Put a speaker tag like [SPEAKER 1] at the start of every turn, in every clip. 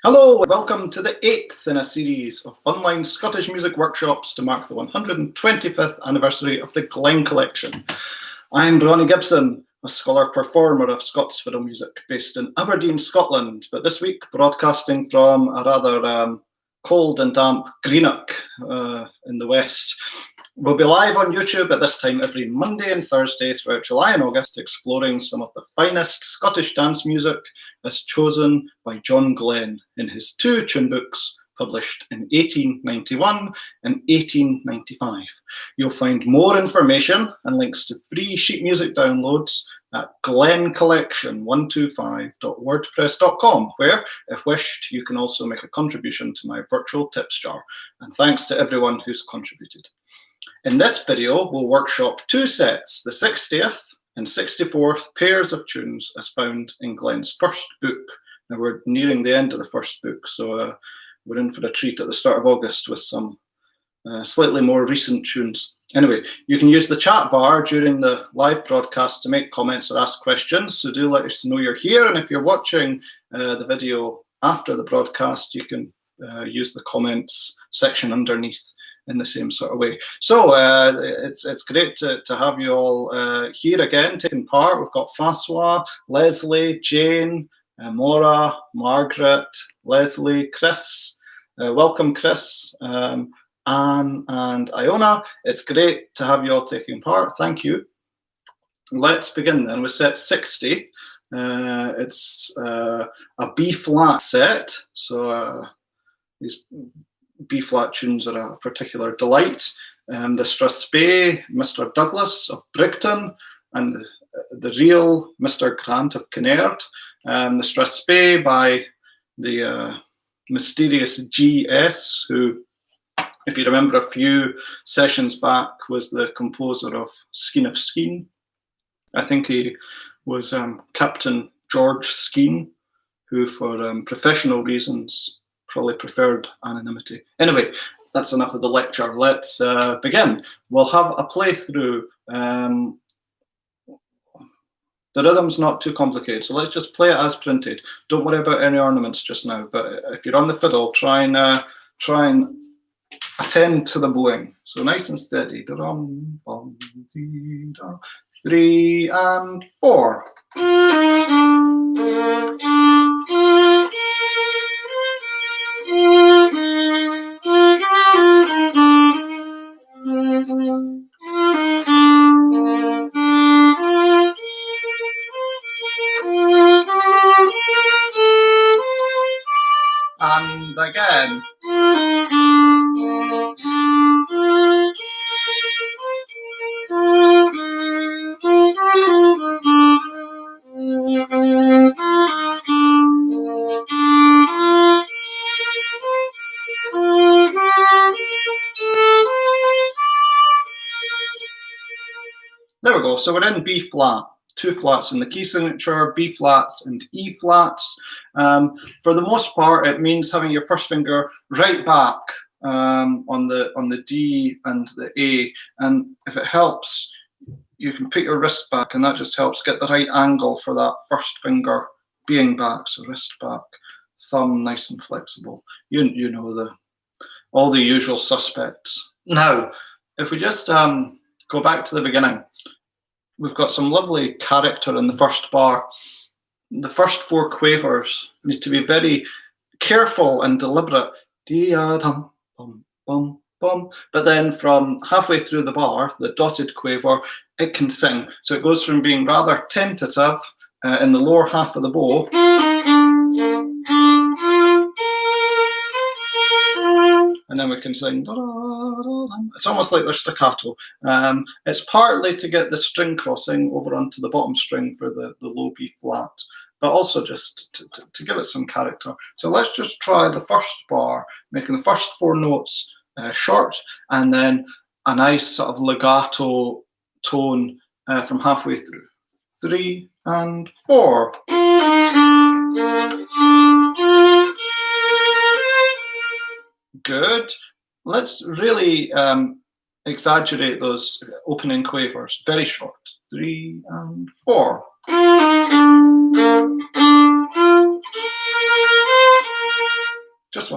[SPEAKER 1] Hello and welcome to the 8th in a series of online Scottish music workshops to mark the 125th anniversary of the Glen Collection. I'm Ronnie Gibson, a scholar performer of Scots fiddle music based in Aberdeen, Scotland, but this week broadcasting from a rather cold and damp Greenock in the west. We'll be live on YouTube at this time every Monday and Thursday throughout July and August, exploring some of the finest Scottish dance music as chosen by John Glen in his two tune books published in 1891 and 1895. You'll find more information and links to free sheet music downloads at glencollection125.wordpress.com, where, if wished, you can also make a contribution to my virtual tips jar. And thanks to everyone who's contributed. In this video, we'll workshop two sets, the 60th and 64th pairs of tunes as found in Glen's first book. Now we're nearing the end of the first book, so we're in for a treat at the start of August with some slightly more recent tunes. Anyway, you can use the chat bar during the live broadcast to make comments or ask questions, so do let us know you're here, and if you're watching the video after the broadcast, you can use the comments section underneath in the same sort of way. So it's great to have you all here again, taking part. We've got François, Leslie, Jane, Maura, Margaret, Leslie, Chris. Welcome, Chris, Anne and Iona. It's great to have you all taking part. Thank you. Let's begin then with set 60. It's a B-flat set, so these B-flat tunes are a particular delight. The Strathspey, Mr. Douglas of Brigton, and the real Mr. Grant of Kinaird. The Strathspey by the mysterious G.S., who, if you remember a few sessions back, was the composer of Skene of Skene. I think he was Captain George Skene, who for professional reasons probably preferred anonymity. Anyway, that's enough of the lecture. Let's begin. We'll have a playthrough. The rhythm's not too complicated, so let's just play it as printed. Don't worry about any ornaments just now, but if you're on the fiddle, try and attend to the bowing. So nice and steady. Dum, bum, dee, da. 3 and 4. And again. There we go. So we're in B flat. 2 flats in the key signature, B flats and E flats. For the most part, it means having your first finger right back on the D and the A. And if it helps, you can put your wrist back, and that just helps get the right angle for that first finger being back. So wrist back, thumb nice and flexible. You know all the usual suspects. Now, if we just go back to the beginning, we've got some lovely character in the first bar. The first 4 quavers need to be very careful and deliberate. Dee-a-dum, bum, bum, bum. But then from halfway through the bar, the dotted quaver, it can sing. So it goes from being rather tentative in the lower half of the bow, and then we can sing. It's almost like there's staccato. It's partly to get the string crossing over onto the bottom string for the low B flat, but also just to give it some character. So let's just try the first bar, making the first 4 notes short, and then a nice sort of legato tone from halfway through. 3 and 4. Good. Let's really exaggerate those opening quavers. Very short. 3 and 4.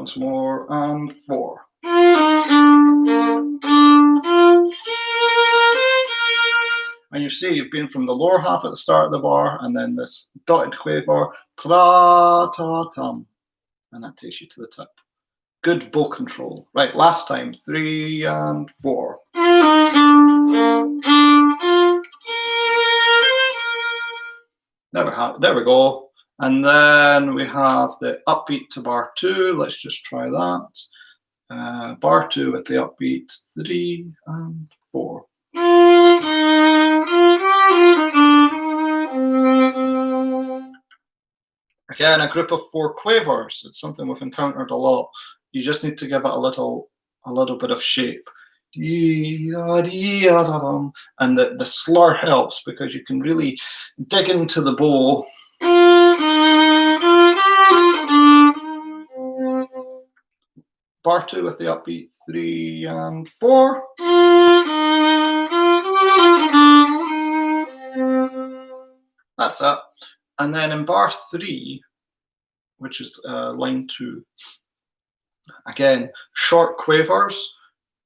[SPEAKER 1] once more, and 4. And you see you've been from the lower half at the start of the bar, and then this dotted quaver, tra-ta-tum, and that takes you to the tip. Good bow control. Right, last time, 3 and 4. There we go. And then we have the upbeat to bar 2. Let's just try that. Bar 2 with the upbeat, 3 and 4. Again, a group of 4 quavers. It's something we've encountered a lot. You just need to give it a little bit of shape. And the slur helps because you can really dig into the bow. Bar 2 with the upbeat, 3 and 4. That's it. And then in bar 3, which is line 2, again, short quavers.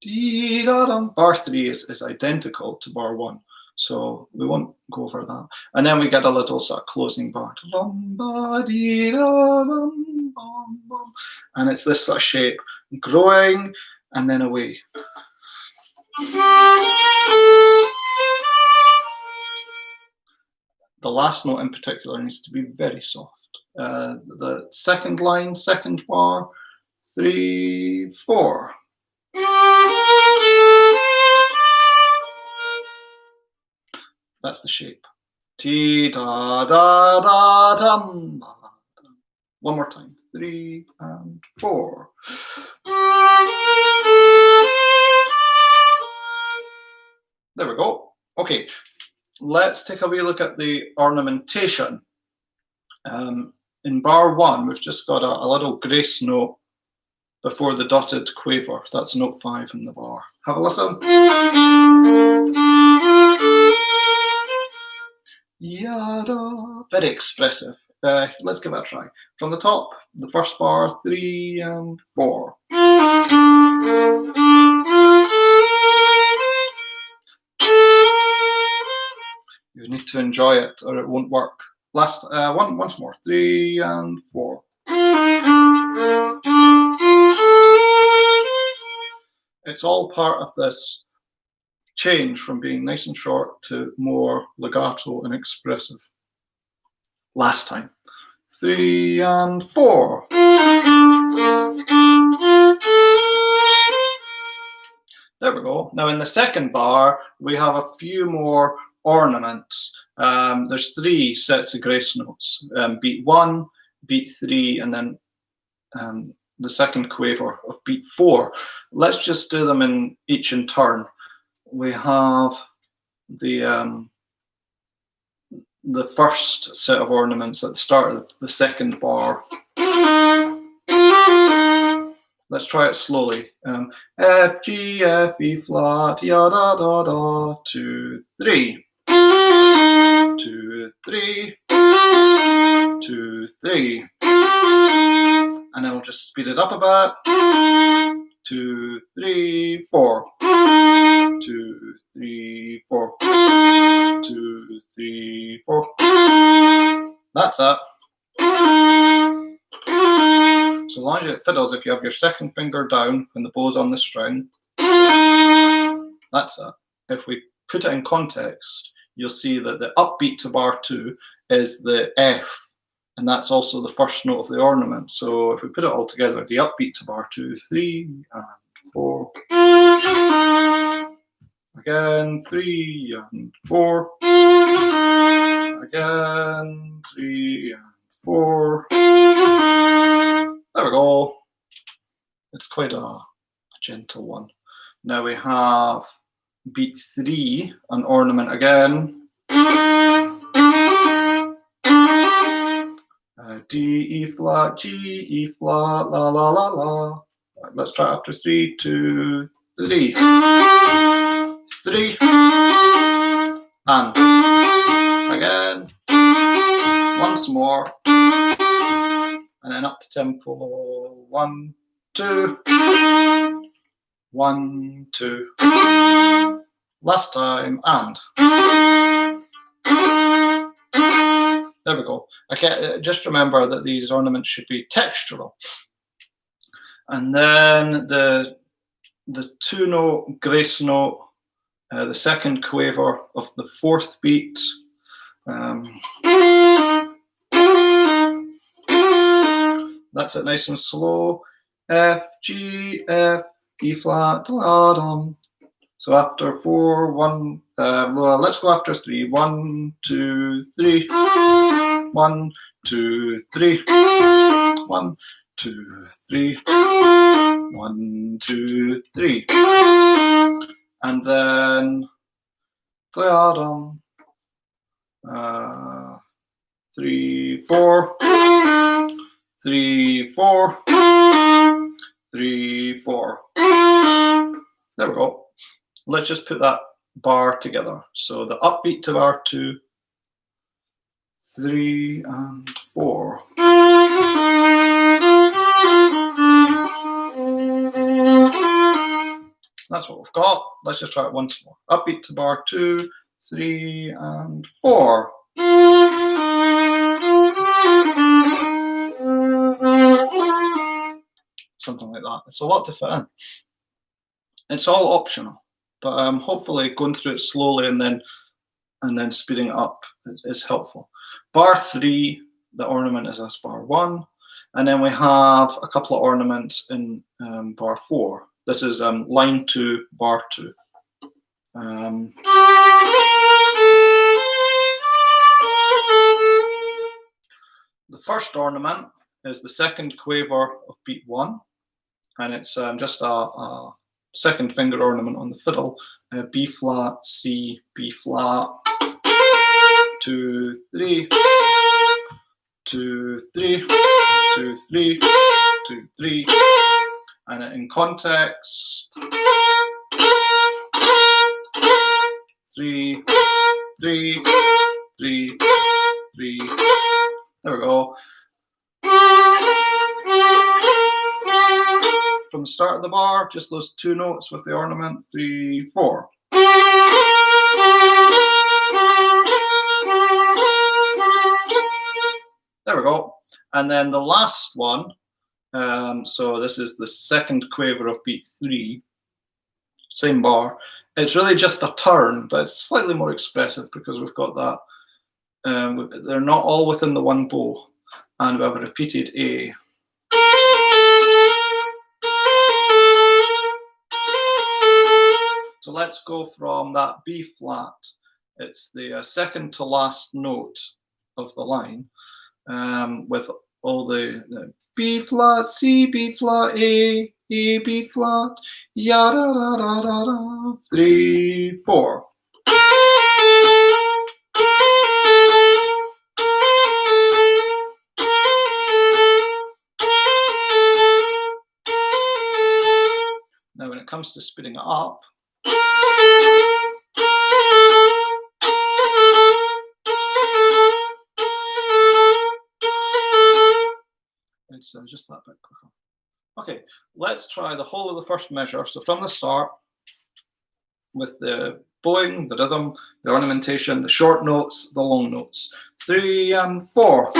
[SPEAKER 1] Bar 3 is identical to bar 1, so we won't go over that. And then we get a little sort of closing bar. And it's this sort of shape, growing and then away. The last note in particular needs to be very soft. The second line, second bar, 3, 4. That's the shape. Ti da da da dum. One more time. 3 and 4. There we go. Okay, let's take a wee look at the ornamentation. In bar 1, we've just got a little grace note before the dotted quaver. That's note 5 in the bar. Have a listen. Yada. Very expressive. Let's give it a try. From the top, the first bar, 3 and 4. You need to enjoy it or it won't work. Last once more, 3 and 4. It's all part of this change from being nice and short to more legato and expressive. Last time, 3 and 4. There we go. Now in the second bar, we have a few more ornaments. There's 3 sets of grace notes. Beat 1, beat 3, and then the second quaver of beat 4. Let's just do them in each in turn. We have the first set of ornaments at the start of the second bar. Let's try it slowly. F, G, F, E flat, ya da da da, 2, 3. 2, 3. 2, 3. And then we'll just speed it up a bit. 2, 3, 4. 2, 3, 4. 2, 3, 4. That's it. So long as it fiddles, if you have your second finger down when the bow's on the string, that's it. If we put it in context, you'll see that the upbeat to bar 2 is the F, and that's also the first note of the ornament. So if we put it all together, the upbeat to bar 2, 3 and 4. Again, 3 and 4. Again, 3 and 4. There we go. It's quite a gentle one. Now we have beat 3, an ornament again. D, E flat, G, E flat, la la la la. Right, let's try after 3, 2, 3. 3. And again. Once more. And then up to tempo 1, 2, 1, 2. Last time, and. There we go. Just remember that these ornaments should be textural. And then the 2-note grace note, the second quaver of the 4th beat. That's it, nice and slow. F, G, F, E flat, la, dum. So after 4, 1, let's go after 3. 1, 2, 3. 1, 2, 3. 1, 2, 3. 1, 2, 3. And then 3, 4. 3, 4. 3, 4. There we go. Let's just put that bar together. So the upbeat to bar 2, 3, and 4. That's what we've got. Let's just try it once more. Upbeat to bar 2, 3, and 4. Something like that. It's a lot to fit in. It's all optional, but hopefully going through it slowly and then speeding it up is helpful. Bar 3, the ornament is as bar 1, and then we have a couple of ornaments in bar 4. This is line 2, bar 2. The first ornament is the second quaver of beat 1, and it's just a second finger ornament on the fiddle. B flat, C, B flat, 2, 3, 2, 3, 2, 3, 2, 3, and in context, 3, 3, 3, 3. There we go. From the start of the bar, just those 2 notes with the ornament, 3, 4. There we go. And then the last one, so this is the second quaver of beat 3, same bar. It's really just a turn, but it's slightly more expressive because we've got that. They're not all within the one bow, and we have a repeated A. So let's go from that B flat. It's the second to last note of the line, with all the B flat, C, B flat, A, E, B flat, ya da da da da da, 3, 4. Now when it comes to speeding it up, it's just that bit quicker. Okay, let's try the whole of the first measure. So from the start, with the bowing, the rhythm, the ornamentation, the short notes, the long notes. 3 and 4.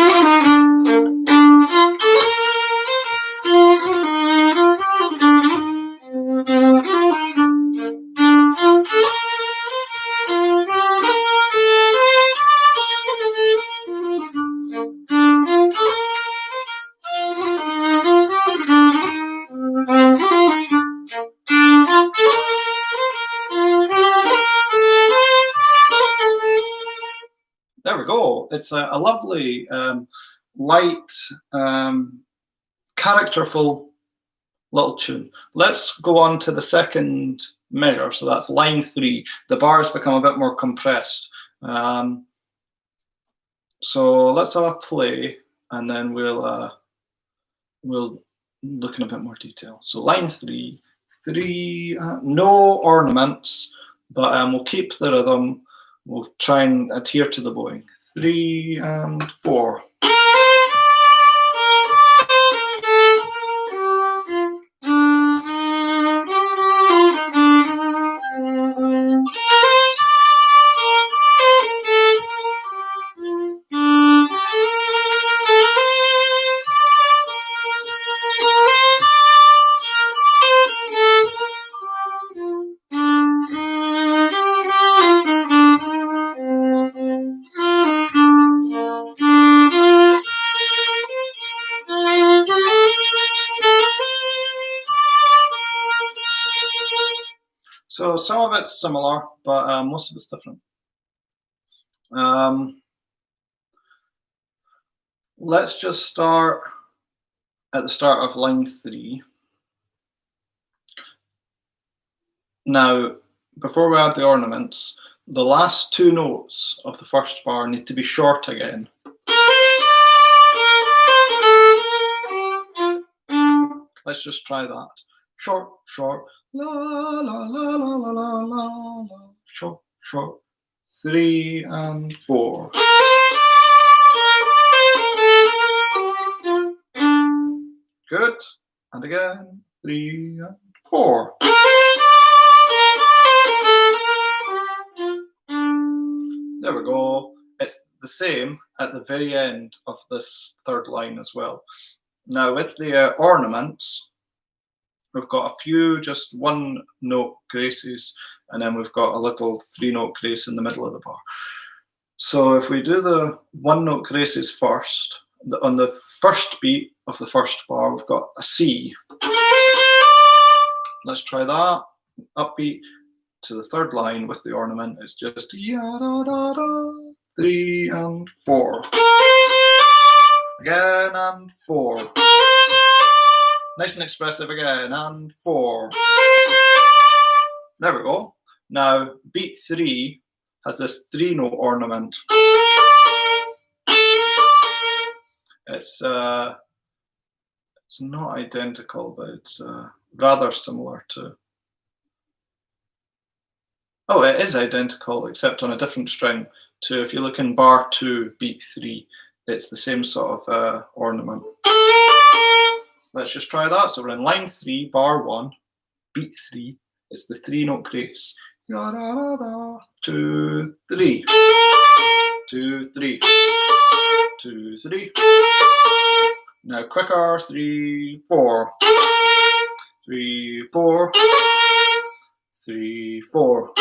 [SPEAKER 1] There we go. It's a lovely, light, characterful little tune. Let's go on to the second measure. So that's line 3. The bars become a bit more compressed. So let's have a play, and then we'll look in a bit more detail. So line 3, no ornaments, but we'll keep the rhythm. We'll try and adhere to the bowing. 3 and 4. So some of it's similar, but most of it's different. Let's just start at the start of line 3. Now, before we add the ornaments, the last 2 notes of the first bar need to be short again. Let's just try that. Short, short, la la la la la la la la. Short, short. 3 and 4. Good. And again. 3 and 4. There we go. It's the same at the very end of this third line as well. Now with the ornaments, we've got a few just 1-note graces, and then we've got a little 3-note grace in the middle of the bar. So if we do the 1-note graces first, on the first beat of the first bar, we've got a C. Let's try that. Upbeat to the third line with the ornament is just ya da da da, 3 and 4. Again and 4. Nice and expressive again and 4. There we go. Now beat 3 has this 3-note ornament. It's not identical, but it's rather similar to. Oh, it is identical, except on a different string. To if you look in bar 2, beat 3, it's the same sort of ornament. Let's just try that. So we're in line 3, bar 1, beat 3. It's the 3-note grace. 2, 3. 2, 3. 2, 3. Now quicker. 3, 4. 3, 4. 3, 4.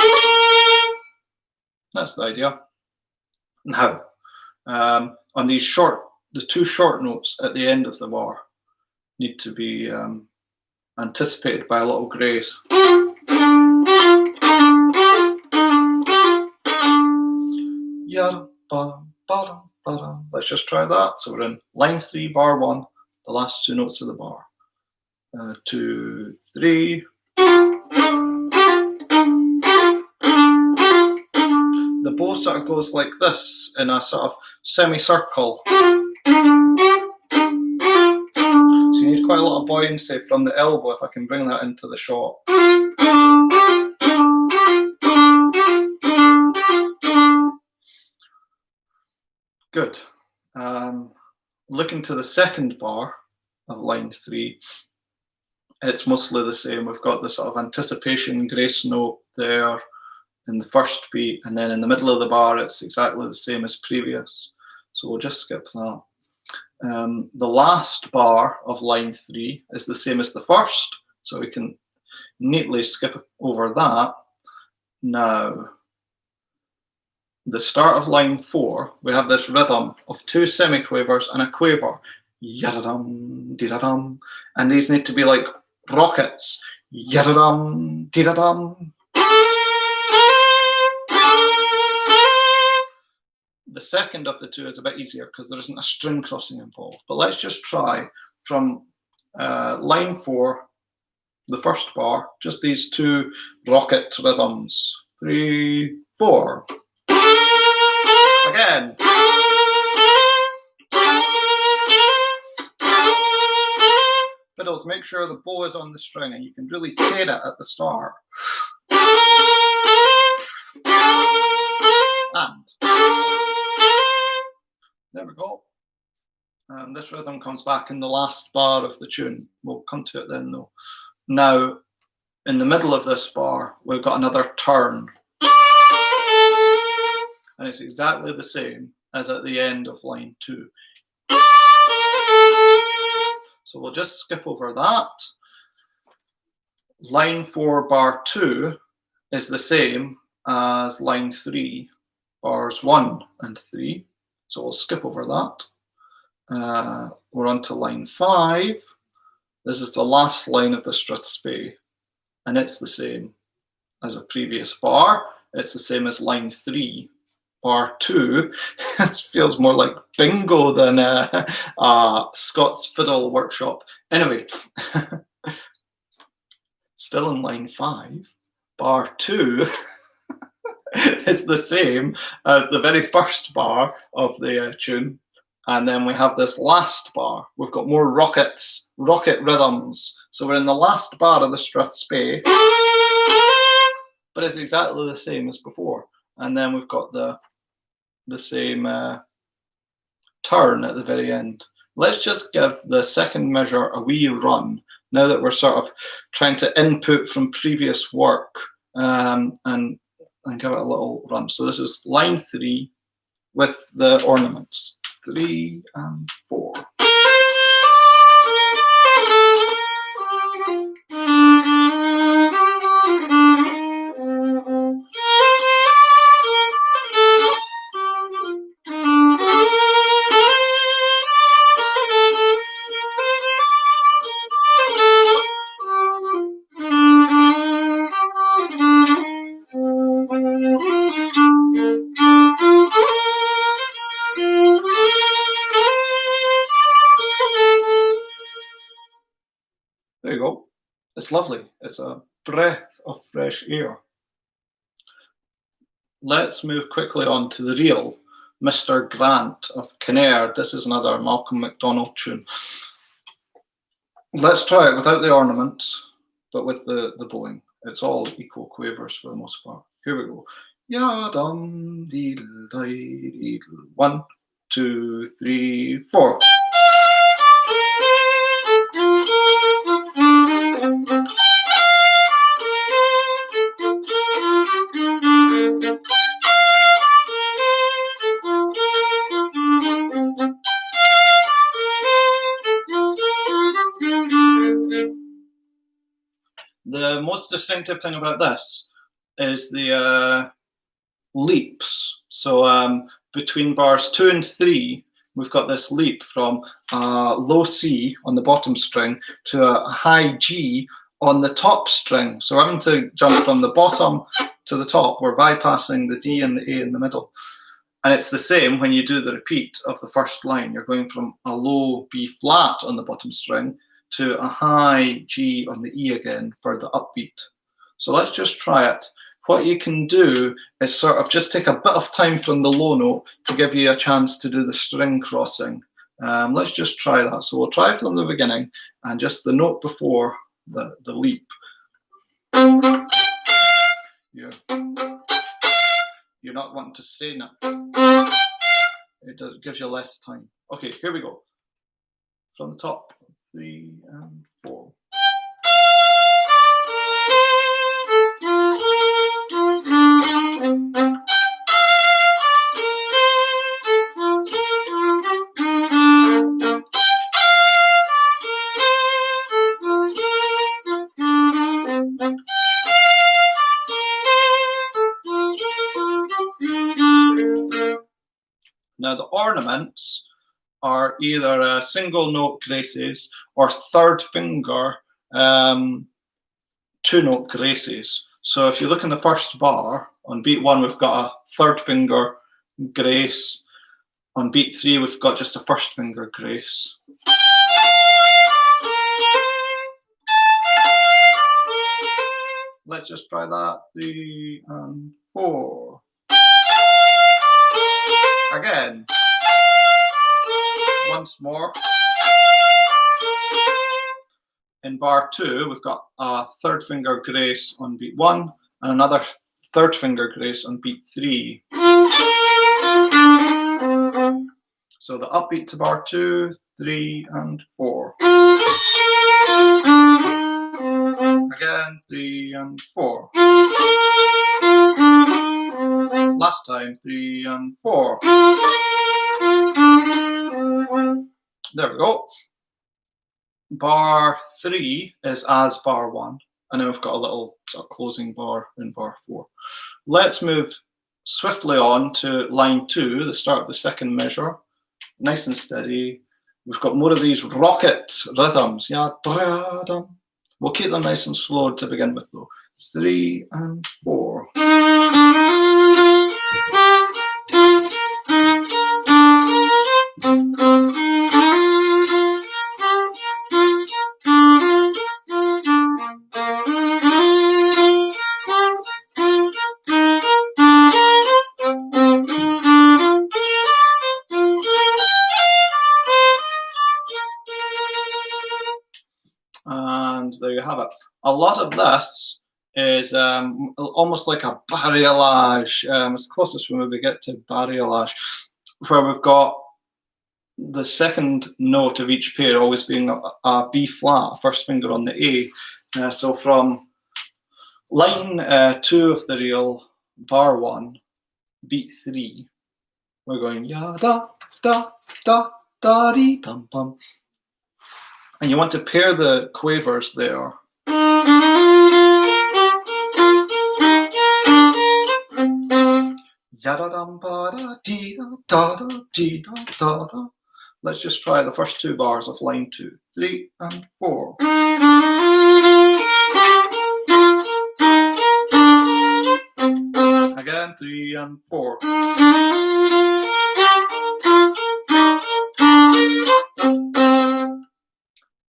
[SPEAKER 1] That's the idea. Now, on these the 2 short notes at the end of the bar need to be anticipated by a little grace. Let's just try that. So we're in line 3, bar 1, the last 2 notes of the bar. 2, 3. The bow sort of goes like this in a sort of semicircle. So you need quite a lot of buoyancy from the elbow, if I can bring that into the shot. Good. Looking to the second bar of line 3, it's mostly the same. We've got the sort of anticipation grace note there in the first beat, and then in the middle of the bar it's exactly the same as previous. So we'll just skip that. The last bar of line 3 is the same as the first, so we can neatly skip over that. Now, the start of line 4, we have this rhythm of 2 semiquavers and a quaver. Yadadum, didadum. And these need to be like rockets. Yadadum, didadum. The second of the 2 is a bit easier because there isn't a string crossing involved. But let's just try from line 4, the first bar, just these 2 rocket rhythms. 3, 4. Again. Fiddle to make sure the bow is on the string, and you can really tear it at the start. And there we go. This rhythm comes back in the last bar of the tune. We'll come to it then though. Now, in the middle of this bar, we've got another turn. And it's exactly the same as at the end of line 2. So we'll just skip over that. Line 4, bar 2 is the same as line 3, bars 1 and 3. So we'll skip over that. We're on to line 5. This is the last line of the strathspey, and it's the same. as a previous bar. It's the same as line 3. Bar 2, it feels more like bingo than Scott's Fiddle Workshop. Anyway, still in line 5, bar 2 is the same as the very first bar of the tune. And then we have this last bar. We've got more rocket rhythms. So we're in the last bar of the strathspey, but it's exactly the same as before. And then we've got the same turn at the very end. Let's just give the second measure a wee run now that we're sort of trying to input from previous work, and give it a little run. So this is line 3 with the ornaments, 3 and 4. There you go. It's lovely. It's a breath of fresh air. Let's move quickly on to the real Mr. Grant of Kinaird. This is another Malcolm McDonald tune. Let's try it without the ornaments, but with the bowing. It's all equal quavers for the most part. Here we go. Ya dum deedle deedle. 1, 2, 3, 4. The most distinctive thing about this is the leaps. So between bars 2 and 3, we've got this leap from low C on the bottom string to a high G on the top string. So we're having to jump from the bottom to the top. We're bypassing the D and the A in the middle. And it's the same when you do the repeat of the first line. You're going from a low B flat on the bottom string to a high G on the E again for the upbeat. So let's just try it. What you can do is sort of just take a bit of time from the low note to give you a chance to do the string crossing. Let's just try that. So we'll try from the beginning and just the note before the leap. You're not wanting to stay in it. It gives you less time. Okay, here we go. From the top, 3 and 4. Now the ornaments are either single note graces or third finger 2-note graces. So if you look in the first bar, on beat 1 we've got a third finger grace. On beat 3 we've got just a first finger grace. Let's just try that. 3 and 4. Again. Once more. In bar 2, we've got a third finger grace on beat 1 and another third finger grace on beat 3. So the upbeat to bar 2, 3 and 4. Again, 3 and 4. Last time, 3 and 4. There we go. Bar 3 is as bar 1, and then we've got a little sort of closing bar in bar 4. Let's move swiftly on to line 2, the start of the second measure. Nice and steady. We've got more of these rocket rhythms. Yeah, we'll keep them nice and slow to begin with though. 3 and 4. And there you have it. A lot of this is almost like a barilage, as close as we maybe get to barilage, where we've got the second note of each pair always being a B flat, first finger on the A. So from line 2 of the reel, bar 1, beat 3, we're going ya da da da da dee dum bum. And you want to pair the quavers there. Let's just try the first 2 bars of line 2, 3 and 4. Again, 3 and 4.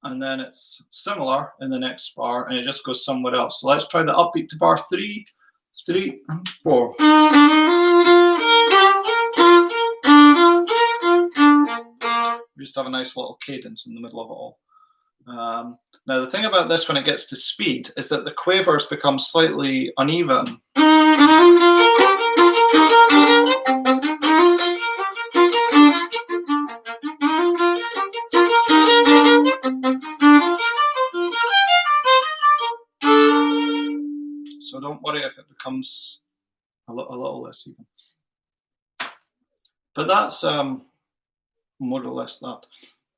[SPEAKER 1] And then it's similar in the next bar, and it just goes somewhere else. So let's try the upbeat to bar 3, 3 and 4. We just have a nice little cadence in the middle of it all. Now the thing about this when it gets to speed is that the quavers become slightly uneven. So don't worry if it becomes a little less even. But that's more or less that.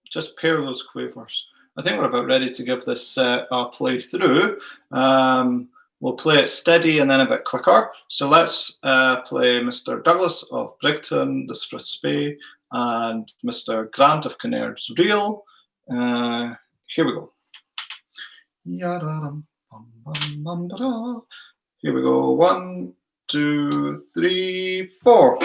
[SPEAKER 1] Just pair those quavers. I think we're about ready to give this a play through. We'll play it steady and then a bit quicker. So let's play Mr. Douglas of Brigton, the Strathspey, and Mr. Grant of Kinaird's reel. Here we go. Here we go. 1, 2, 3, 4.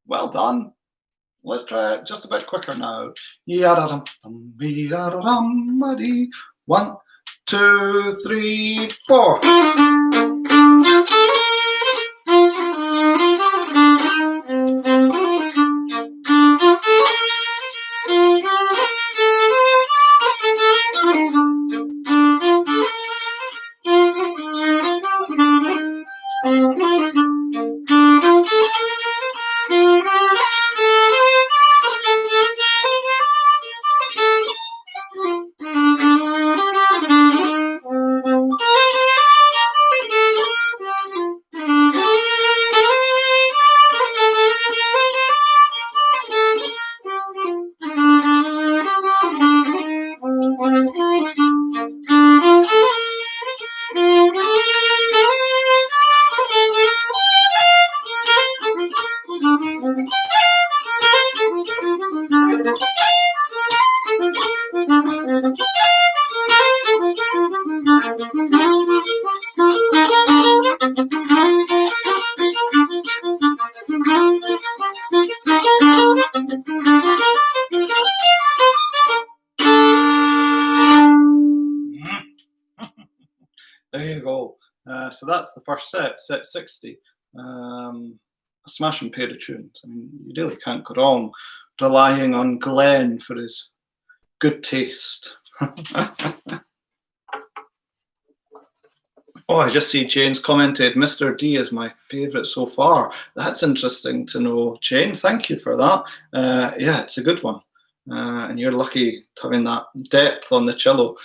[SPEAKER 1] Well done. Let's try it just a bit quicker now. 1, 2, 3, 4. There you go. So that's the first set, set 60. A smashing pair of tunes. I mean, you really can't go wrong relying on Glen for his good taste. Oh, I just see Jane's commented, Mr. D is my favourite so far. That's interesting to know, Jane. Thank you for that. Yeah, it's a good one. And you're lucky having that depth on the cello.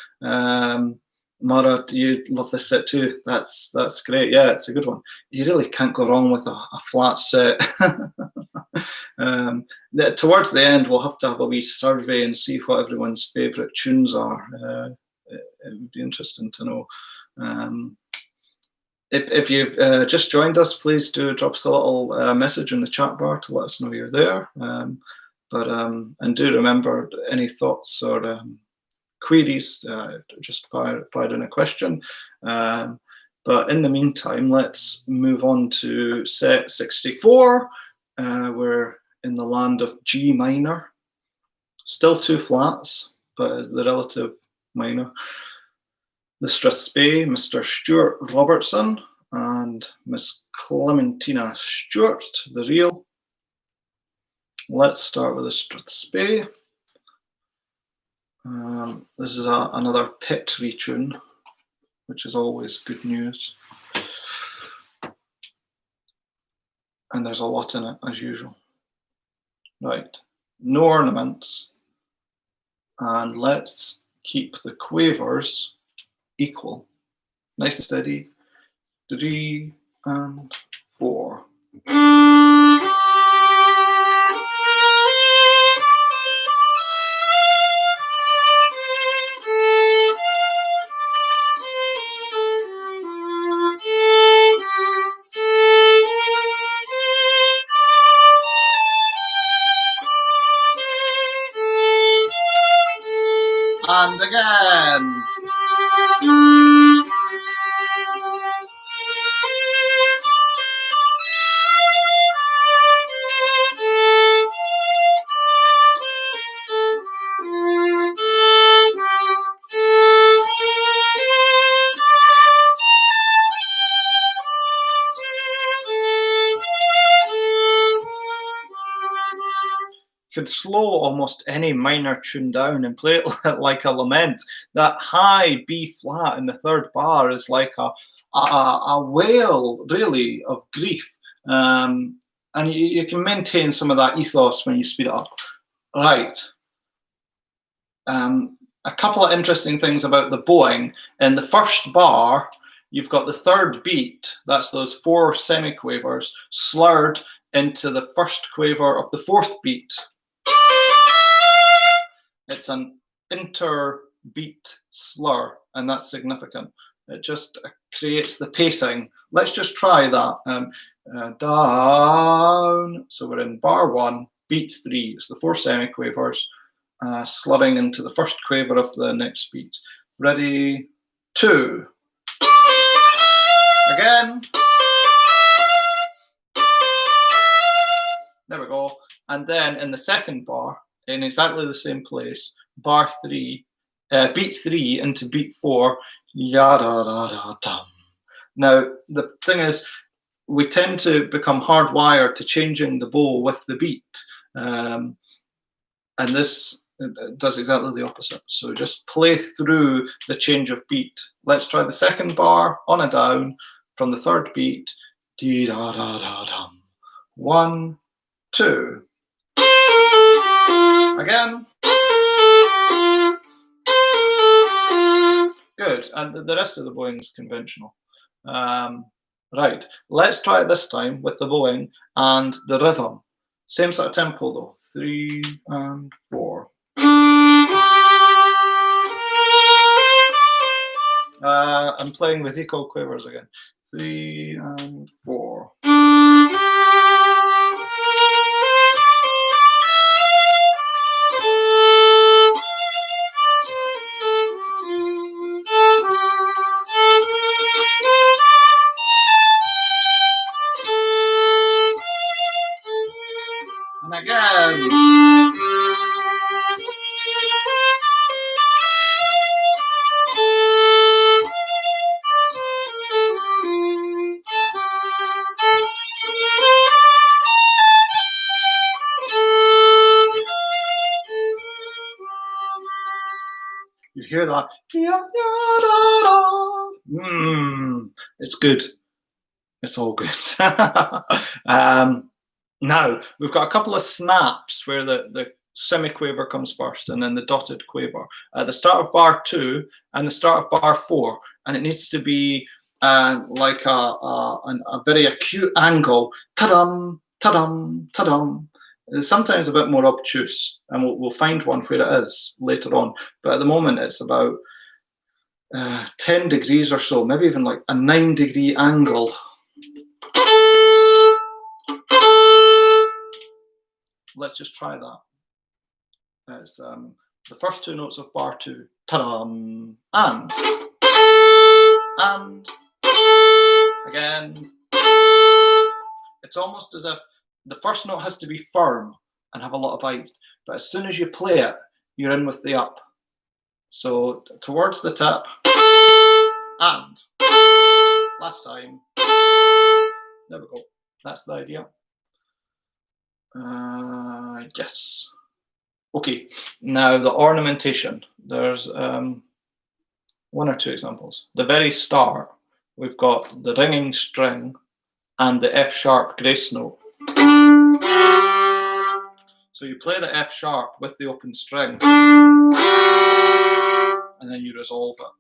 [SPEAKER 1] Mara, you love this set too. That's great. Yeah, it's a good one. You really can't go wrong with a flat set. Towards the end, we'll have to have a wee survey and see what everyone's favourite tunes are. It would be interesting to know. If you've just joined us, please do drop us a little message in the chat bar to let us know you're there. And do remember, any thoughts or queries, just fire in a question. But in the meantime, let's move on to set 64. We're in the land of G minor. Still two flats, but the relative minor. The Strathspey, Mr. Stewart Robertson, and Miss Clementina Stewart, the real. Let's start with the Strathspey. This is another pit retune, which is always good news. And there's a lot in it, as usual. Right, no ornaments. And let's keep the quavers equal. Nice and steady. 3 and 4. And again. Could slow almost any minor tune down and play it like a lament. That high B flat in the third bar is like a wail, really, of grief. And you can maintain some of that ethos when you speed it up. Right. A couple of interesting things about the bowing. In the first bar, you've got the third beat, that's those 4 semiquavers, slurred into the first quaver of the fourth beat. It's an interbeat slur, and that's significant. It just creates the pacing. Let's just try that. Down. So we're in bar 1, beat 3. It's the 4 semiquavers, slurring into the first quaver of the next beat. Ready, 2. Again. There we go. And then in the second bar, in exactly the same place, bar 3, beat 3 into beat 4, ya-da-da-da-dum. Now, the thing is, we tend to become hardwired to changing the bow with the beat. And this does exactly the opposite. So just play through the change of beat. Let's try the second bar on a down from the third beat. Dee-da-da-da-dum. 1, 2. Again. Good, and the rest of the bowing is conventional. Right, let's try it this time with the bowing and the rhythm. Same sort of tempo though. 3 and 4. I'm playing with equal quavers again. 3 and 4. again. You hear that? It's good. It's all good. Now, we've got a couple of snaps where the semiquaver comes first and then the dotted quaver at the start of bar 2 and the start of bar 4. And it needs to be like a very acute angle. Ta-dum, ta-dum, ta-dum. It's sometimes a bit more obtuse, and we'll find one where it is later on. But at the moment, it's about 10 degrees or so, maybe even like a 9-degree angle. Let's just try that. It's the first 2 notes of bar 2. Ta-dum, and again. It's almost as if the first note has to be firm and have a lot of bite, but as soon as you play it, you're in with the up. So towards the tip, and last time. There we go. That's the idea. Yes. Okay. Now the ornamentation. There's 1 or 2 examples. The very start, we've got the ringing string and the F sharp grace note. So you play the F sharp with the open string, and then you resolve it.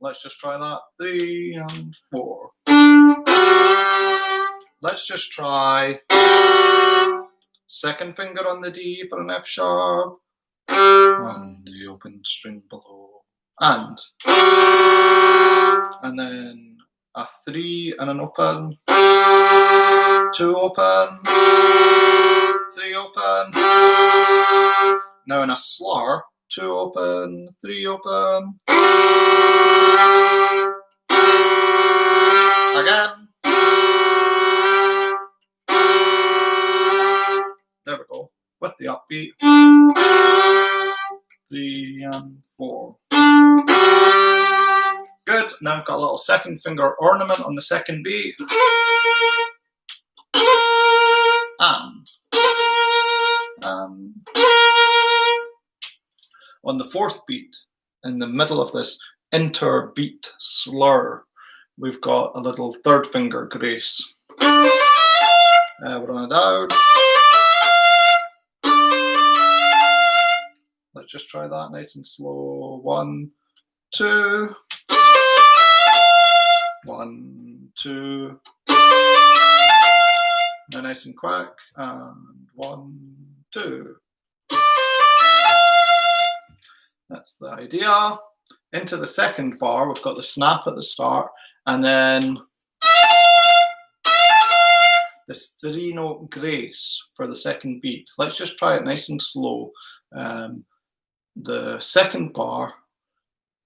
[SPEAKER 1] Let's just try that. 3 and 4. Let's just try second finger on the D for an F sharp, and the open string below, and then a 3 and an open, 2 open, 3 open. Now in a slur, 2 open, 3 open. Again. There we go. With the upbeat. 3 and 4. Good. Now I've got a little second finger ornament on the second beat. And on the fourth beat, in the middle of this interbeat slur, we've got a little third finger grace. We're on it out. Let's just try that nice and slow. 1, 2. 1, 2. Now nice and quick. And 1, 2. That's the idea. Into the second bar, we've got the snap at the start, and then this 3-note grace for the second beat. Let's just try it nice and slow. The second bar,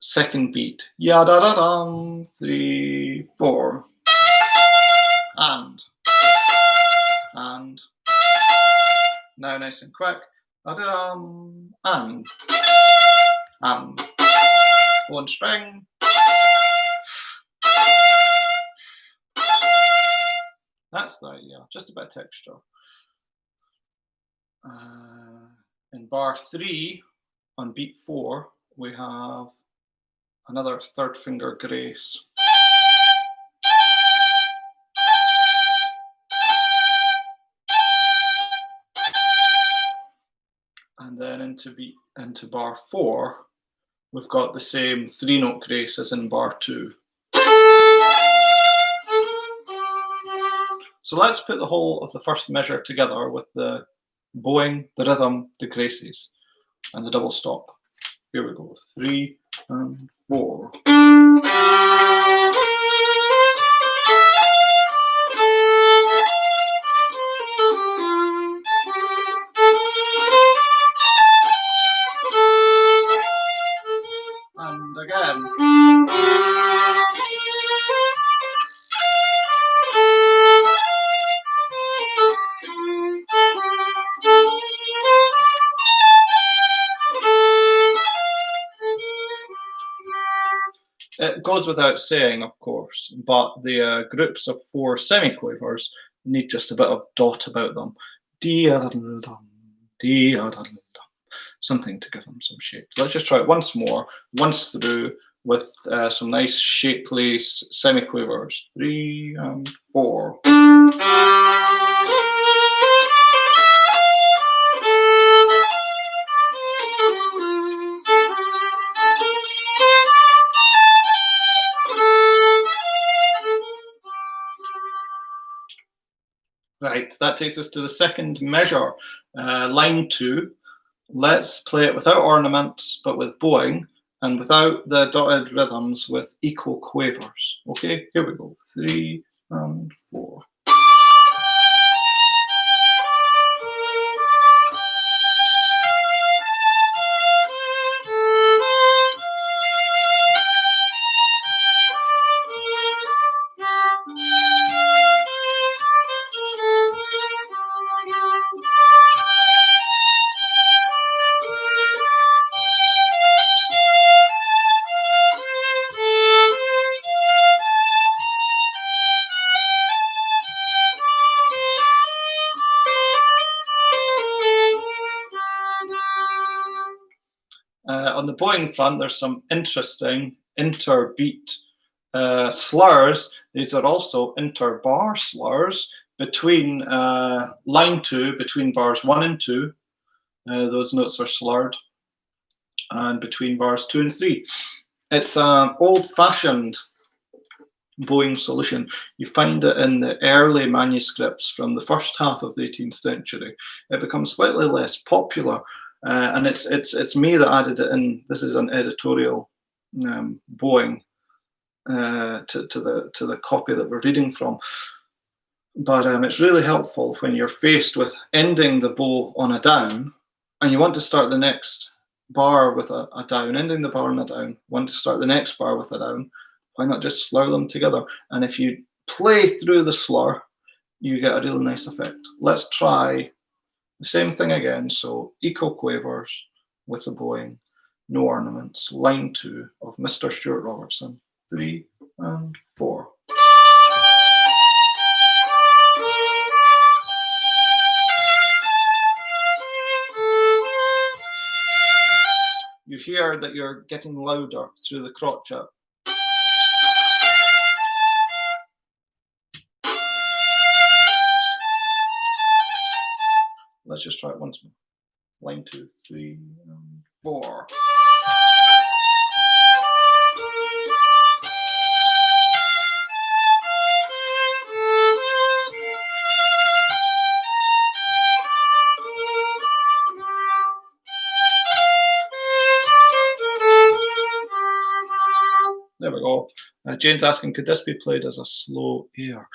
[SPEAKER 1] second beat. Ya da da dum, 3, 4. And now nice and quick. Da da dum, and one string. That's the idea, just a bit of texture. In bar 3, on beat 4, we have another third finger grace. And then into bar 4, we've got the same 3-note grace as in bar 2. So let's put the whole of the first measure together with the bowing, the rhythm, the graces, and the double stop. Here we go. 3 and 4. And again. It goes without saying, of course, but the groups of 4 semiquavers need just a bit of dot about them. Dee-a-da-dum, dee-a-da-dum, something to give them some shape. Let's just try it once more, once through, with some nice shapely semiquavers. 3 and 4. Right, that takes us to the second measure, line 2. Let's play it without ornaments, but with bowing, and without the dotted rhythms, with equal quavers. Okay, here we go. 3 and 4. On the bowing front, there's some interesting interbeat slurs. These are also interbar slurs between line 2, between bars 1 and 2. Those notes are slurred. And between bars 2 and 3. It's an old-fashioned bowing solution. You find it in the early manuscripts from the first half of the 18th century. It becomes slightly less popular. And it's me that added it in. This is an editorial bowing to the copy that we're reading from. But it's really helpful when you're faced with ending the bow on a down, and you want to start the next bar with a down, ending the bar on a down, want to start the next bar with a down. Why not just slur them together? And if you play through the slur, you get a really nice effect. Let's try the same thing again, so equal quavers with the bowing, no ornaments, line 2 of Mr. Stewart Robertson, 3 and 4. You hear that you're getting louder through the crotchet. Let's just try it once more. Line 2, 3, and 4. There we go. Jane's asking, could this be played as a slow air?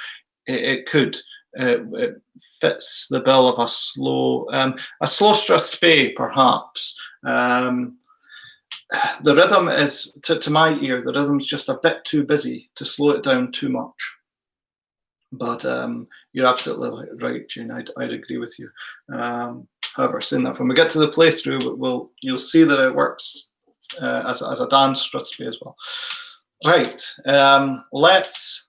[SPEAKER 1] It could. It fits the bill of a slow strathspey, perhaps. The rhythm is, to my ear, the rhythm's just a bit too busy to slow it down too much. But you're absolutely right, Jane. I'd agree with you. However, saying that, when we get to the playthrough, you'll see that it works as a dance strathspey as well. Right. Let's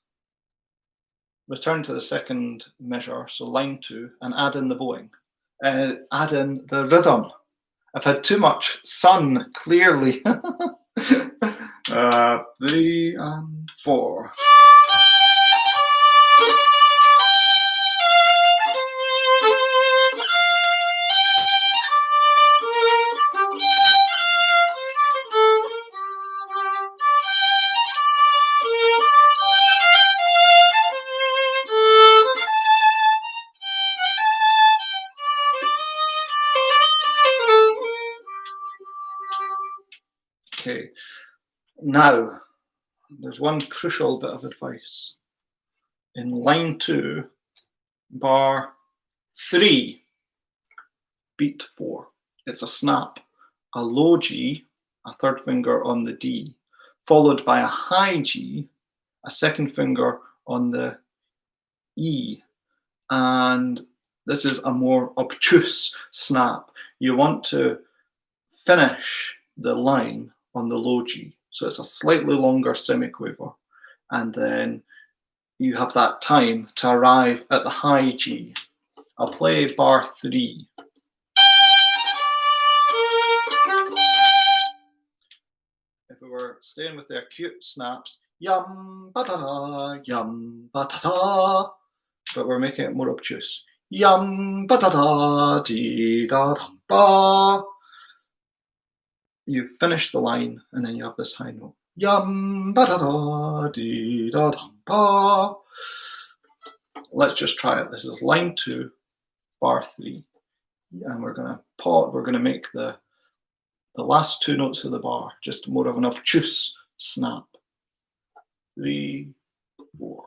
[SPEAKER 1] return to the second measure, so line 2, and add in the bowing. Add in the rhythm. I've had too much sun, clearly. 3 and 4. Okay, now there's one crucial bit of advice. In line 2, bar 3, beat 4. It's a snap, a low G, a third finger on the D, followed by a high G, a second finger on the E. And this is a more obtuse snap. You want to finish the line on the low G. So it's a slightly longer semiquaver. And then you have that time to arrive at the high G. I'll play bar 3. If we were staying with the acute snaps, yum ba da da, yum ba da da, but we're making it more obtuse. Yum ba da da, dee da dum ba. You finish the line and then you have this high note. Yum ba da da, dee da dum ba. Let's just try it. This is line 2, bar 3, and we're gonna pause. We're gonna make the last 2 notes of the bar just more of an obtuse snap. 3, 4.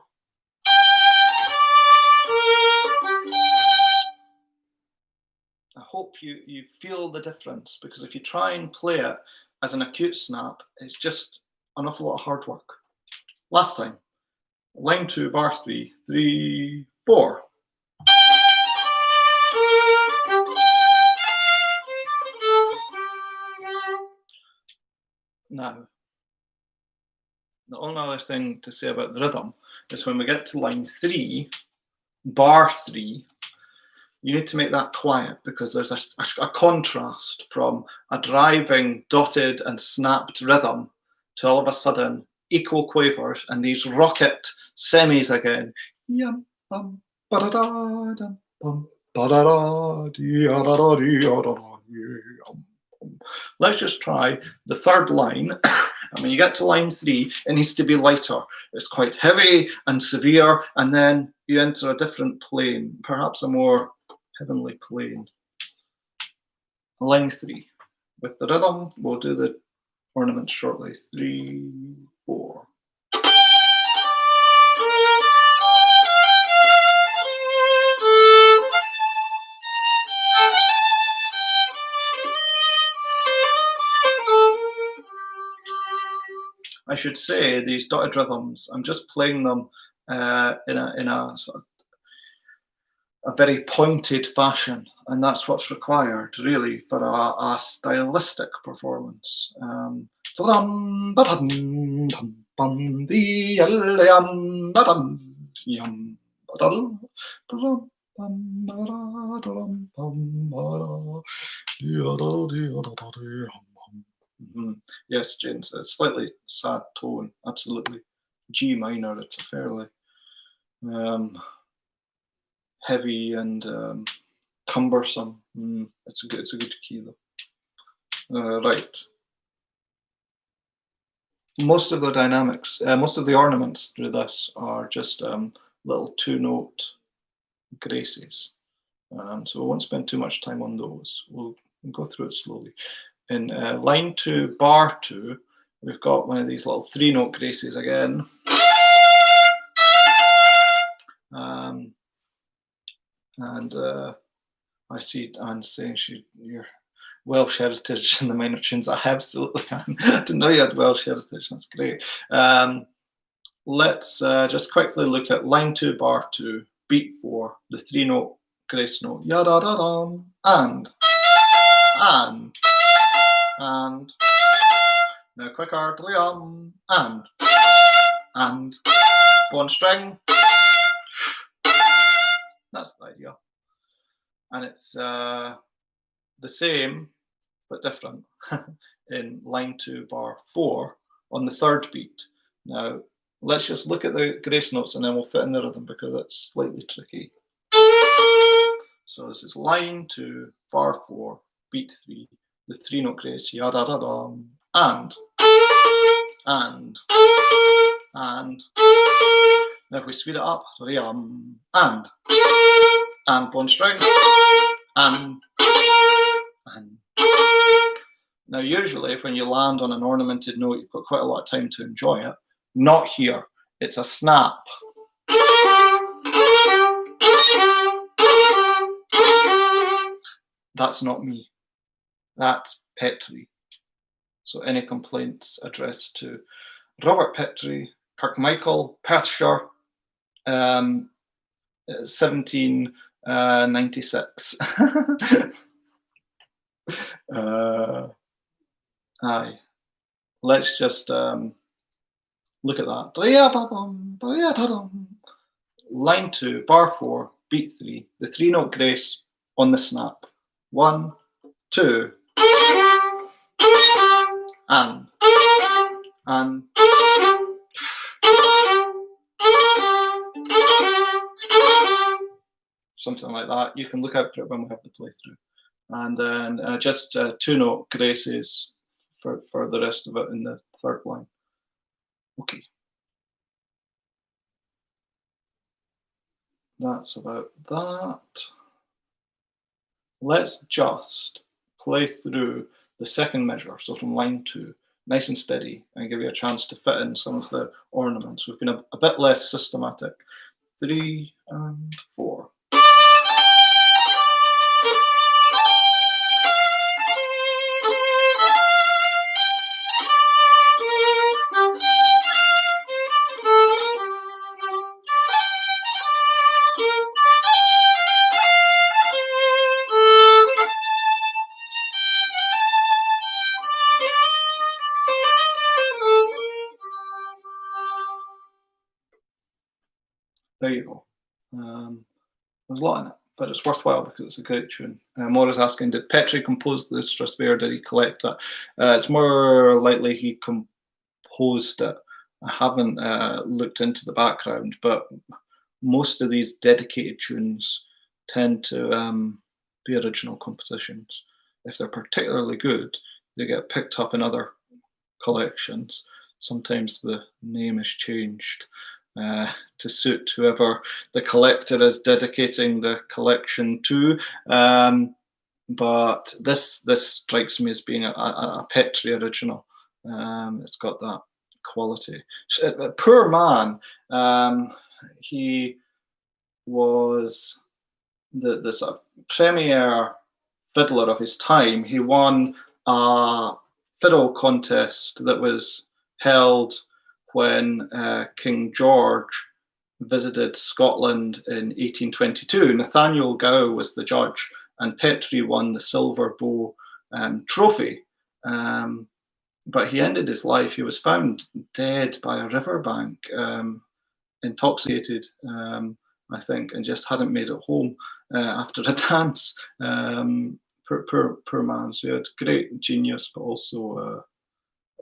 [SPEAKER 1] I hope you feel the difference, because if you try and play it as an acute snap, it's just an awful lot of hard work. Last time, line 2, bar 3, 3, 4. Now, the only other thing to say about the rhythm is when we get to line 3, bar 3, you need to make that quiet, because there's a contrast from a driving, dotted and snapped rhythm to all of a sudden equal quavers and these rocket semis again. Yum bum ba da da dum bum ba da da dee da da dee da da yum. Let's just try the third line. And when you get to line 3, it needs to be lighter. It's quite heavy and severe, and then you enter a different plane, perhaps a more heavenly plane. Line 3. With the rhythm, we'll do the ornaments shortly. 3, 4. I should say these dotted rhythms, I'm just playing them in a sort of a very pointed fashion, and that's what's required really for a stylistic performance. Yes, Jane says, slightly sad tone, absolutely. G minor, it's a fairly heavy and cumbersome. It's a good key though. Right. Most of the dynamics, most of the ornaments through this are just little 2-note graces. So we won't spend too much time on those. We'll go through it slowly. In line 2, bar 2, we've got one of these little 3-note graces again. And I see Anne saying you're Welsh heritage in the minor tunes. I absolutely can. I didn't know you had Welsh heritage. That's great. Let's just quickly look at line 2, bar 2, beat 4, the 3-note grace note. Ya da da dum, and now quicker, and bone string. That's the idea. And it's the same but different in line 2, bar 4 on the 3rd beat. Now let's just look at the grace notes and then we'll fit in the rhythm, because it's slightly tricky. So this is line 2, bar 4, beat 3, the 3-note grace, ya da da dum, and. Now if we speed it up, and bone string, and. Now usually when you land on an ornamented note, you've got quite a lot of time to enjoy it. Not here. It's a snap. That's not me. That's Petrie. So any complaints addressed to Robert Petrie, Kirkmichael, Perthshire, 1796. Aye. let's just look at that. Line 2, bar 4, beat 3, the 3-note grace on the snap. 1, 2, and something like that. You can look out for it when we have the playthrough. And then just 2-note graces for the rest of it in the third line. Okay. That's about that. Let's just play through the second measure, so from line 2, nice and steady, and give you a chance to fit in some of the ornaments. We've been a bit less systematic. 3 and 4. There you go. There's a lot in it, but it's worthwhile because it's a great tune. Maura's asking, did Petri compose the Strasbourg or did he collect it? It's more likely he composed it. I haven't looked into the background, but most of these dedicated tunes tend to be original compositions. If they're particularly good, they get picked up in other collections. Sometimes the name is changed to suit whoever the collector is dedicating the collection to. But this strikes me as being a Petri original. It's got that quality. Poor man. He was the sort of premier fiddler of his time. He won a fiddle contest that was held when King George visited Scotland in 1822. Nathaniel Gow was the judge, and Petri won the Silver Bow trophy. But he ended his life. He was found dead by a riverbank, intoxicated, I think, and just hadn't made it home after a dance. Poor man. So he had great genius, but also,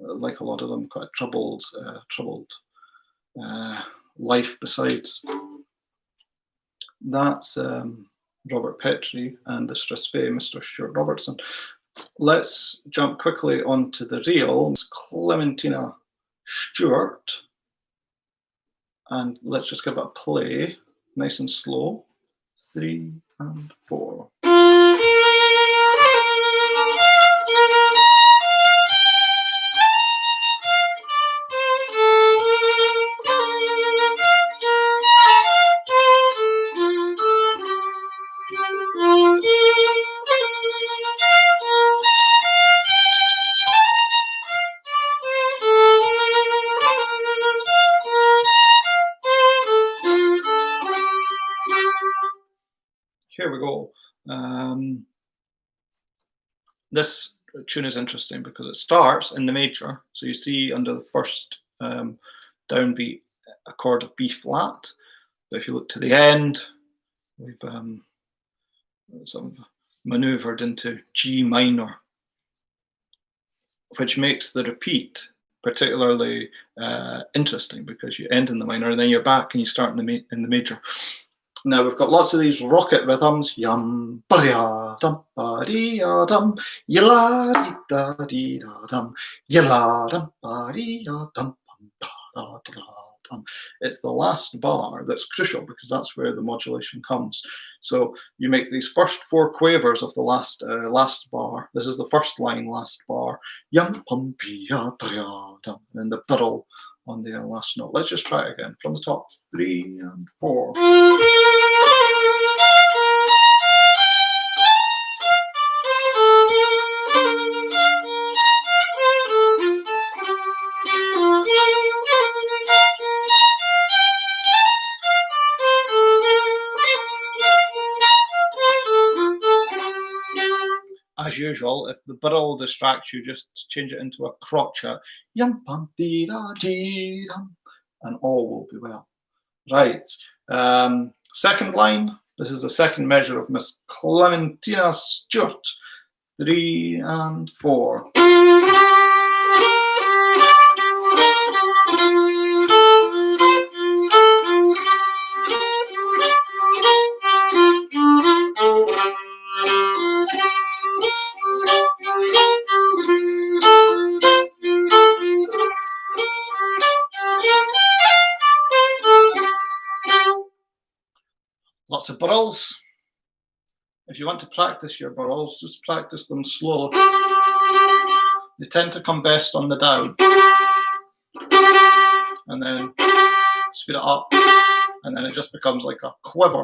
[SPEAKER 1] like a lot of them, quite a troubled life besides. That's Robert Petri and the Strasbourg, Mr. Stewart Robertson. Let's jump quickly onto the real Clementina Stewart, and let's just give it a play, nice and slow. 3 and 4. Here we go. This tune is interesting because it starts in the major. So you see under the first downbeat a chord of B flat. But if you look to the end, we've sort of maneuvered into G minor, which makes the repeat particularly interesting because you end in the minor and then you're back and you start in the major. Now we've got lots of these rocket rhythms. Yum ba dum ba dee dum, yla dee da dee da dum, yla dum ba dee dum da da dum. It's the last bar that's crucial because that's where the modulation comes. So you make these first 4 quavers of the last bar. This is the first line, last bar. Yum pum pee ya dum, and then the biddle on the last note. Let's just try it again from the top. 3 and 4. as usual, if the barrel distracts you, just change it into a crotchet. Yum bum dee da dee dum, and all will be well. Right. Second line. This is the second measure of Miss Clementina Stewart. 3 and 4. Lots of barrels. If you want to practice your barrels, just practice them slowly. They tend to come best on the down. And then speed it up, and then it just becomes like a quiver.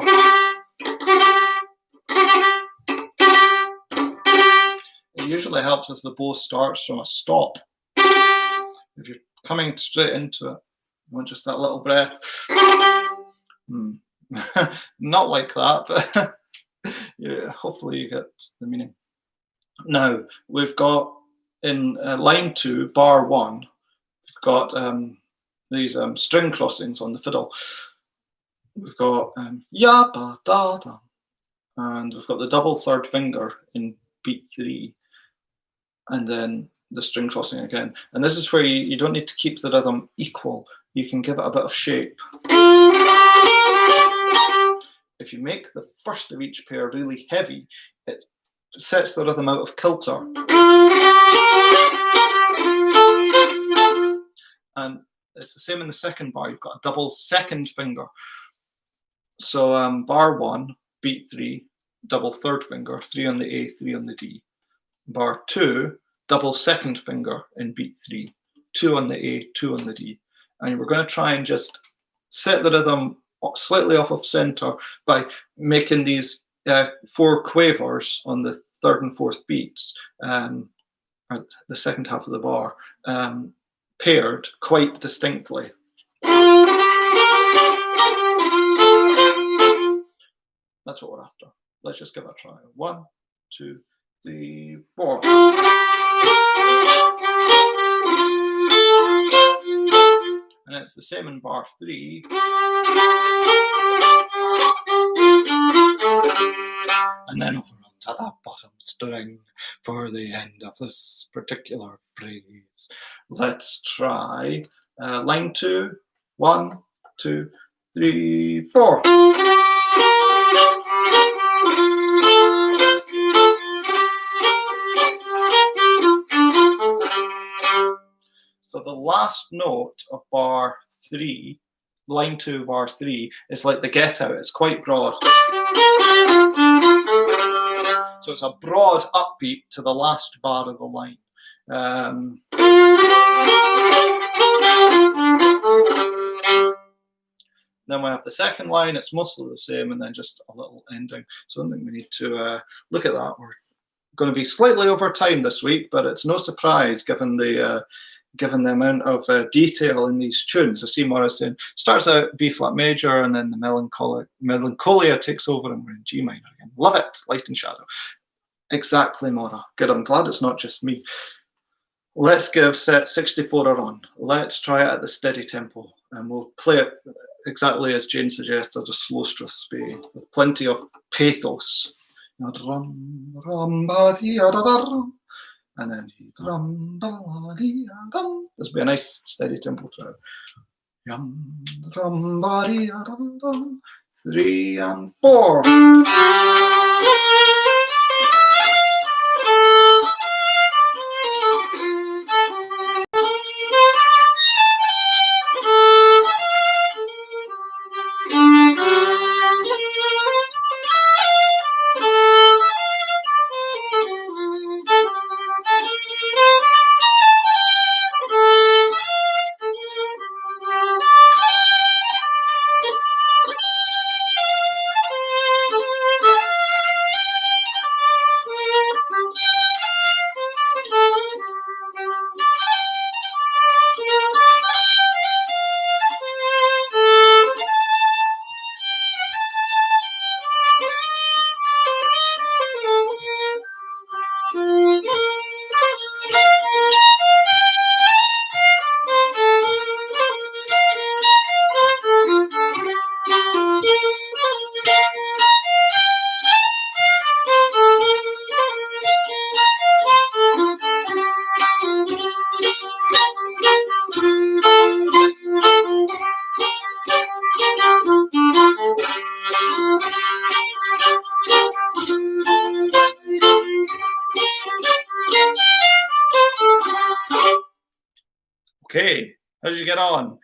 [SPEAKER 1] It usually helps if the bow starts from a stop. If you're coming straight into it, you want just that little breath. Not like that, but yeah, hopefully you get the meaning. Now, we've got in line 2, bar 1, we've got these string crossings on the fiddle. We've got ya ba da da, and we've got the double third finger in beat 3, and then the string crossing again. And this is where you don't need to keep the rhythm equal. You can give it a bit of shape. If you make the first of each pair really heavy, it sets the rhythm out of kilter. And it's the same in the second bar. You've got a double second finger. So bar 1, beat 3, double third finger, 3 on the A, 3 on the D. Bar 2, double second finger in beat 3, 2 on the A, 2 on the D. And we're going to try and just set the rhythm slightly off of center by making these 4 quavers on the third and fourth beats, or the second half of the bar, paired quite distinctly. That's what we're after. Let's just give it a try. 1, 2, 3, 4. And it's the same in bar 3. And then over onto that bottom string for the end of this particular phrase. Let's try line 2. 1, 2, 3, 4. So the last note of bar 3, line 2, bar 3, is like the get out. It's quite broad. So it's a broad upbeat to the last bar of the line. Then we have the second line. It's mostly the same, and then just a little ending. So I don't think we need to look at that. We're going to be slightly over time this week, but it's no surprise given the amount of detail in these tunes. So C. Morrison starts out B flat major, and then the melancholia takes over, and we're in G minor again. Love it, light and shadow. Exactly, Maura. Good. I'm glad it's not just me. Let's give set 64 a run. Let's try it at the steady tempo, and we'll play it exactly as Jane suggests, as a slow strathspey with plenty of pathos. And then this will be a nice steady tempo throughout. 3 and 4. get on?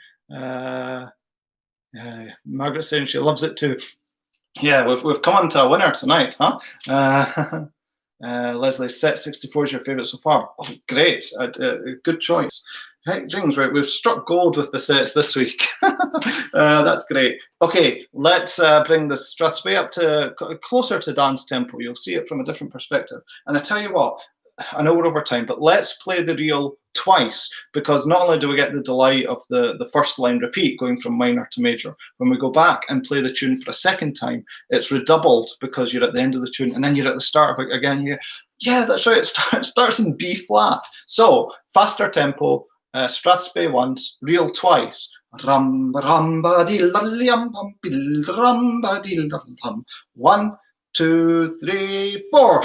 [SPEAKER 1] Margaret's saying she loves it too. Yeah, we've come on to a winner tonight, huh? Leslie, set 64 is your favourite so far. Oh, great. Good choice. Right, James, right, we've struck gold with the sets this week. That's great. Okay, let's bring the Strathspey up to closer to dance tempo. You'll see it from a different perspective. And I tell you what, I know we're over time, but let's play the reel twice, because not only do we get the delight of the first line repeat going from minor to major, when we go back and play the tune for a second time, it's redoubled because you're at the end of the tune and then you're at the start of it again. Yeah, that's right, it starts in B flat. So faster tempo, Strathspey once, reel twice. Rum rum ba dee rum bum bil rum ba dee rum. 1, 2, 3, 4.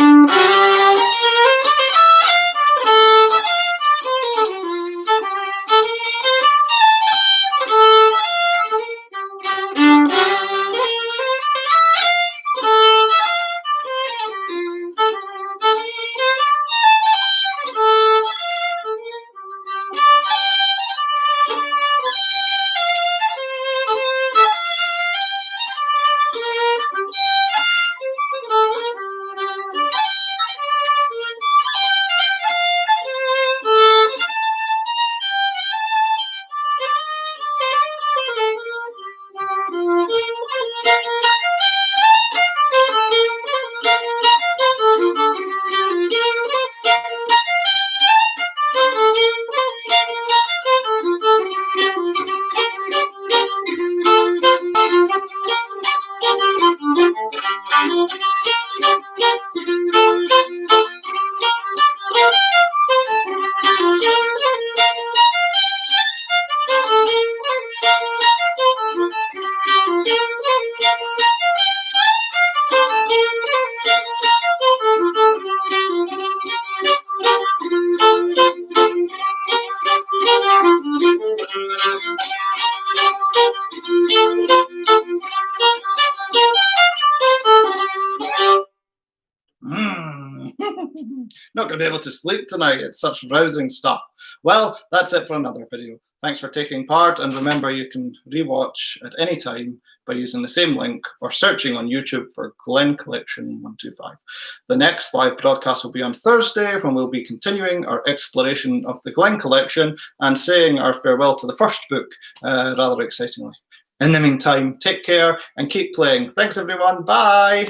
[SPEAKER 1] Not going to be able to sleep tonight. It's such rousing stuff. Well, that's it for another video. Thanks for taking part, and remember you can rewatch at any time by using the same link or searching on YouTube for Glen Collection 125. The next live broadcast will be on Thursday, when we'll be continuing our exploration of the Glen Collection and saying our farewell to the first book, rather excitingly. In the meantime, take care and keep playing. Thanks everyone, bye!